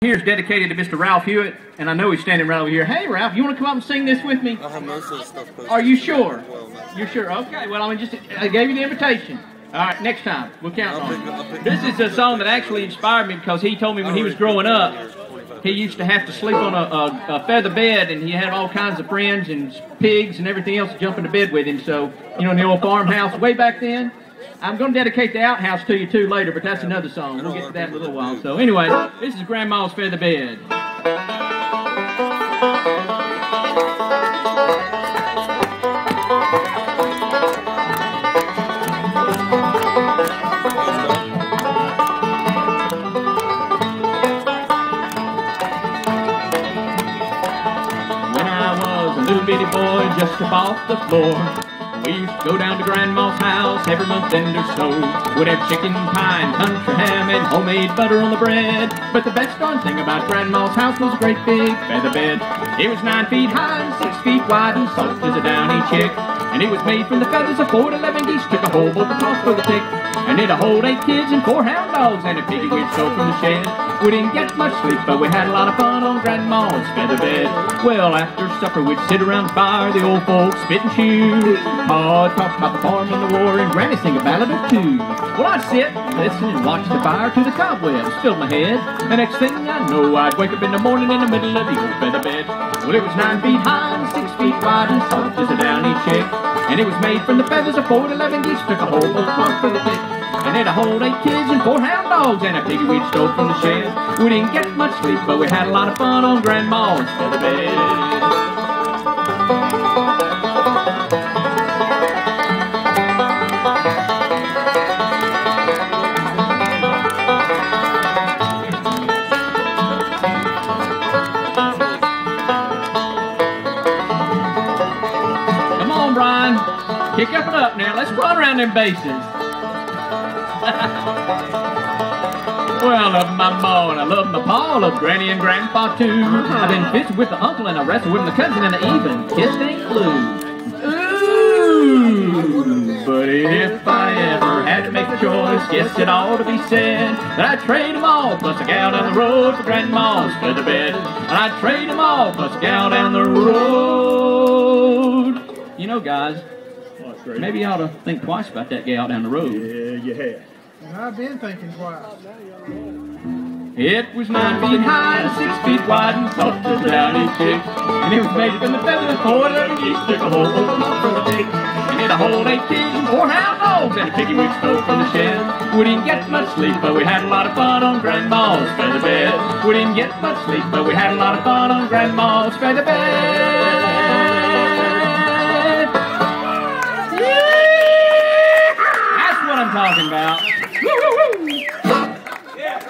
Here is dedicated to Mr. Ralph Hewitt, and I know he's standing right over here. Hey, Ralph, you want to come up and sing this with me? I have most of the stuff posted. Are you sure? Well, You're sure? Okay, well, I gave you the invitation. All right, next time. We'll count on it. This is a song that actually inspired me because he told me when he was growing up, he used to have to sleep on a feather bed, and he had all kinds of friends and pigs and everything else to jump into bed with him. So, you know, in the old farmhouse way back then. I'm going to dedicate the outhouse to you, too, later, but that's another song. We'll get to that in a little while. So, anyway, this is Grandma's Feather Bed. When I was a little bitty boy just up off the floor, we used to go down to Grandma's house every month end or so. We'd have chicken pie and country ham and homemade butter on the bread. But the best darn thing about Grandma's house was a great big feather bed. It was 9 feet high and 6 feet wide and soft as a downy chick. And it was made from the feathers of 4 to 11 geese. Took a whole boat across for the tick. And it'd hold 8 kids and 4 hound dogs and a piggy we'd stole from the shed. We didn't get much sleep, but we had a lot of fun on Grandma's feather bed. Well, after supper we'd sit around the fire, the old folks spit and chew. Ma talk about the farm and the war, and Granny sing a ballad or two. Well, I'd sit, listen, and watch the fire till the cobwebs filled my head. The next thing I know, I'd wake up in the morning in the middle of the old feather bed. Well, it was 9 feet high and 6 feet wide and soft as a downy chick. And it was made from the feathers of 4 to 11 geese. Took a whole boat across for the tick. And it'd hold 8 kids and 4 hound dogs and a piggy we'd stole from the shed. We didn't get much sleep, but we had a lot of fun on Grandma's feather bed. Come on, Brian. Kick up and up now. Let's run around them bases. Well, I love my ma and I love my pa, I love Granny and Grandpa too. I've been fishing with the uncle and I wrestled with my cousin and I even kissed Aunt Lou. Ooh, but if I ever had to make a choice, guess it ought to be said that I'd trade them all plus a gal down the road for Grandma's feather bed. And I'd trade them all plus a gal down the road. You know, guys, maybe you ought to think twice about that gal down the road. Yeah, you have. And I've been thinking twice. It was 9 feet high and 6 feet wide and soft as a downy chick. And it was made from the feathers of 4 to 11 geese. Took a whole boat from the tick. And it'd hold 8 kids and 4 hound dogs and a piggy we'd stole from the shed. We didn't get much sleep, but we had a lot of fun on Grandma's feather bed. We didn't get much sleep, but we had a lot of fun on Grandma's feather bed. Yeah! That's what I'm talking about. Woo-hoo-hoo! Yeah.